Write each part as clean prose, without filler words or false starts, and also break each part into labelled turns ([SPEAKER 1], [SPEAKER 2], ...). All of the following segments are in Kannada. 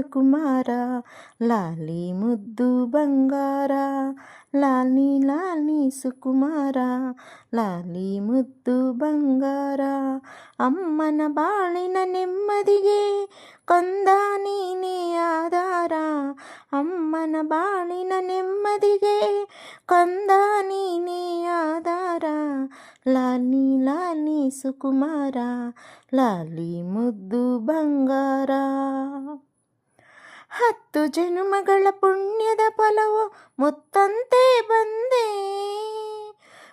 [SPEAKER 1] ಸುಕುಮಾರ, ಲಾಲಿ ಮುದ್ದು ಬಂಗಾರ, ಲಾಲಿ ಲಾಲಿ ಸುಕುಮಾರ, ಲಾಲಿ ಮುದ್ದು ಬಂಗಾರ. ಅಮ್ಮನ ಬಾಳಿನ ನೆಮ್ಮದಿಗೆ ಕಂದ ನೀನೇ ಆಧಾರ, ಅಮ್ಮನ ಬಾಳಿನ ನೆಮ್ಮದಿಗೆ ಕಂದ ನೀನೇ ಆಧಾರ, ಲಾಲಿ ಲಾಲಿ ಸುಕುಮಾರ, ಲಾಲಿ ಮುದ್ದು ಬಂಗಾರ. 10 ಜನುಮಗಳ ಪುಣ್ಯದ ಫಲವು ಮುತ್ತಂತೆ ಬಂದೆ,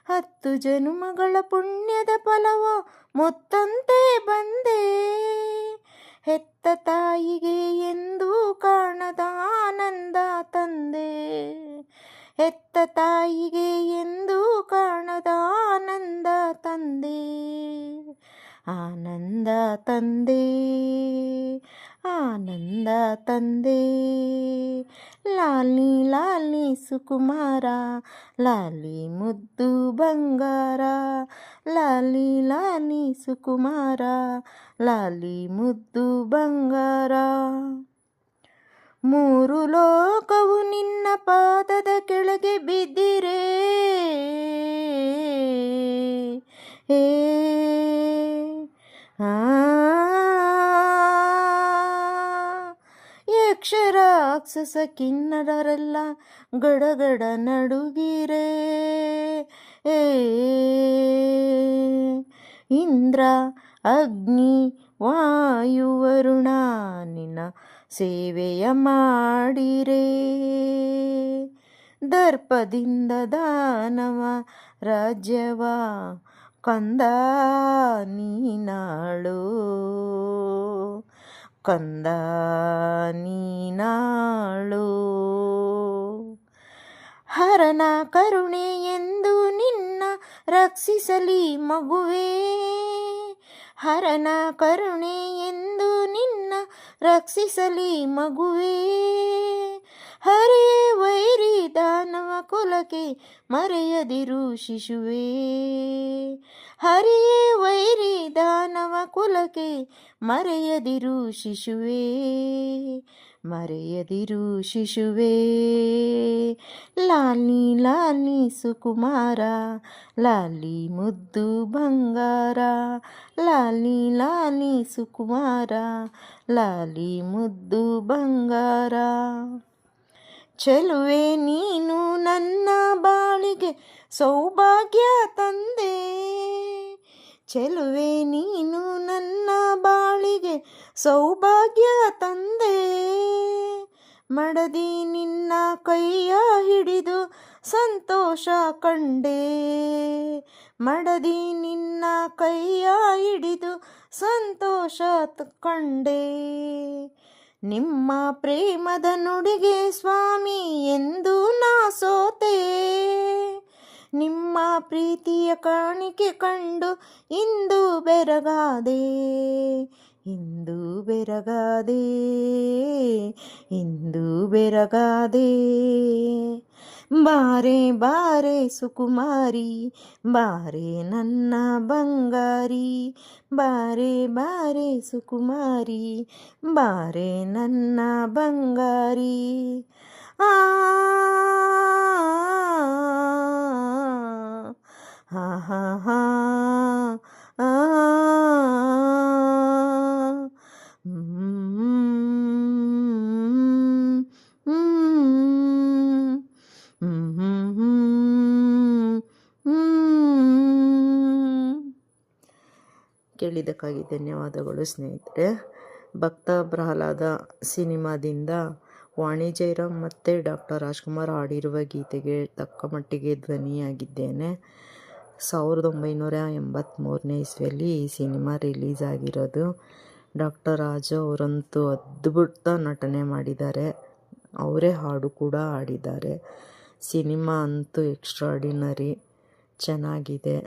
[SPEAKER 1] 10 ಜನುಮಗಳ ಪುಣ್ಯದ ಫಲವು ಮುತ್ತಂತೆ ಬಂದೆ, ಹೆತ್ತ ತಾಯಿಗೆ ಎಂದೂ ಕಾಣದ ಆನಂದ ತಂದೆ, ಹೆತ್ತ ತಾಯಿಗೆ ಎಂದೂ ಕಾಣದ ಆನಂದ ತಂದೆ, ಆನಂದ ತಂದೆ, ಆನಂದ ತಂದೆ, ಲಾಲಿ ಲಾಲಿ ಸುಕುಮಾರ, ಲಾಲಿ ಮುದ್ದು ಬಂಗಾರ, ಲಾಲಿ ಲಾಲಿ ಸುಕುಮಾರ, ಲಾಲಿ ಮುದ್ದು ಬಂಗಾರ. 3 ಲೋಕವು ನಿನ್ನ ಪಾದದ ಕೆಳಗೆ ಬಿದ್ದಿರೆ, ಯಕ್ಷ ರಾಕ್ಷಸ ಕಿನ್ನರರೆಲ್ಲ ಗಡಗಡ ನಡುಗಿರೆ, ಇಂದ್ರ ಅಗ್ನಿ ವಾಯು ವರುಣ ನಿನ್ನ ಸೇವೆಯ ಮಾಡಿರೆ, ದರ್ಪದಿಂದ ದಾನವ ರಾಜ್ಯವ ಕಂದ ನೀನಾಳು, ಕಂದ ನೀನಾಳು. ಹರನ ಕರುಣೆ ಎಂದು ನಿನ್ನ ರಕ್ಷಿಸಲಿ ಮಗುವೇ, ಹರನ ಕರುಣೆ ಎಂದು ನಿನ್ನ ರಕ್ಷಿಸಲಿ ಮಗುವೇ, ಹರಿಯೇ ವೈರಿ ದಾನವ ಕುಲಕ್ಕೆ ಮರೆಯದಿರು ಶಿಶುವೇ, ಹರಿಯೇ ವೈರಿ ದಾನವ ಕುಲಕ್ಕೆ ಮರೆಯದಿರು ಶಿಶುವೇ, ಮರೆಯದಿರು ಶಿಶುವೇ, ಲಾಲಿ ಲಾಲಿ ಸುಕುಮಾರ, ಲಾಲಿ ಮುದ್ದು ಬಂಗಾರ, ಲಾಲಿ ಲಾಲಿ ಸುಕುಮಾರ, ಲಾಲಿ ಮುದ್ದು ಬಂಗಾರ. ಚೆಲುವೆ ನೀನು ನನ್ನ ಬಾಳಿಗೆ ಸೌಭಾಗ್ಯ ತಂದೆ, ಚೆಲುವೆ ನೀನು ನನ್ನ ಬಾಳಿಗೆ ಸೌಭಾಗ್ಯ ತಂದೆ, ಮಡದಿ ನಿನ್ನ ಕೈಯ ಹಿಡಿದು ಸಂತೋಷ ಕಂಡೆ, ಮಡದಿ ನಿನ್ನ ಕೈಯ ಹಿಡಿದು ಸಂತೋಷ ಕಂಡೆ, ನಿಮ್ಮ ಪ್ರೇಮದ ನುಡಿಗೆ ಸ್ವಾಮಿ ಎಂದು ನಾ ಸೋತೆ, ನಿಮ್ಮ ಪ್ರೀತಿಯ ಕಾಣಿಕೆ ಕಂಡು ಇಂದು ಬೆರಗಾದೆ, ಇಂದು ಬೆರಗಾದೆ, ಇಂದು ಬೆರಗಾದೆ. ಬಾರೆ ಬಾರೆ ಸುಕುಮಾರಿ, ಬಾರೆ ನನ್ನ ಬಂಗಾರಿ, ಬಾರೆ ಬಾರೆ ಸುಕುಮಾರಿ, ಬಾರೆ ನನ್ನ ಬಂಗಾರಿ. ಆ ಹಾ ಹಾ ಹಾ ಆ ಕೇಳಿದ್ದಕ್ಕಾಗಿ ಧನ್ಯವಾದಗಳು ಸ್ನೇಹಿತರೆ. ಭಕ್ತ ಪ್ರಹ್ಲಾದ ಸಿನಿಮಾದಿಂದ ವಾಣಿ ಜಯರಾಮ್ ಮತ್ತು ಡಾಕ್ಟರ್ ರಾಜ್ಕುಮಾರ್ ಹಾಡಿರುವ ಗೀತೆಗೆ ತಕ್ಕ ಮಟ್ಟಿಗೆ ಧ್ವನಿಯಾಗಿದ್ದೇನೆ. 1983ನೇ ಇಸ್ವಿಯಲ್ಲಿ ಈ ಸಿನಿಮಾ ರಿಲೀಸ್ ಆಗಿರೋದು. ಡಾಕ್ಟರ್ ರಾಜು ಅವರಂತೂ ಅದ್ಭುತ ನಟನೆ ಮಾಡಿದ್ದಾರೆ, ಅವರೇ ಹಾಡು ಕೂಡ ಹಾಡಿದ್ದಾರೆ. ಸಿನಿಮಾ ಅಂತೂ ಎಕ್ಸ್ಟ್ರಾಡಿನರಿ ಚೆನ್ನಾಗಿದೆ.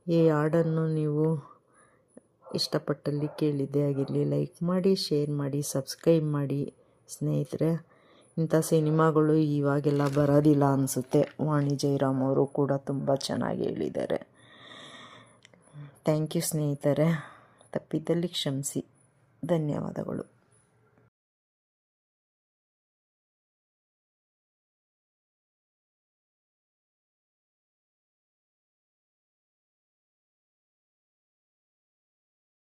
[SPEAKER 1] ಈ ಹಾಡನ್ನು ನೀವು ಇಷ್ಟಪಟ್ಟಲ್ಲಿ ಕೇಳಿದ್ದೇ ಆಗಿರಲಿ ಲೈಕ್ ಮಾಡಿ, ಶೇರ್ ಮಾಡಿ, ಸಬ್ಸ್ಕ್ರೈಬ್ ಮಾಡಿ ಸ್ನೇಹಿತರೆ. ಇಂಥ ಸಿನಿಮಾಗಳು ಇವಾಗೆಲ್ಲ ಬರೋದಿಲ್ಲ ಅನಿಸುತ್ತೆ. ವಾಣಿ ಜಯರಾಮ್ ಅವರು ಕೂಡ ತುಂಬ ಚೆನ್ನಾಗಿ ಹೇಳಿದ್ದಾರೆ. ಥ್ಯಾಂಕ್ ಯು ಸ್ನೇಹಿತರೆ. ತಪ್ಪಿದ್ದಲ್ಲಿ ಕ್ಷಮಿಸಿ. ಧನ್ಯವಾದಗಳು.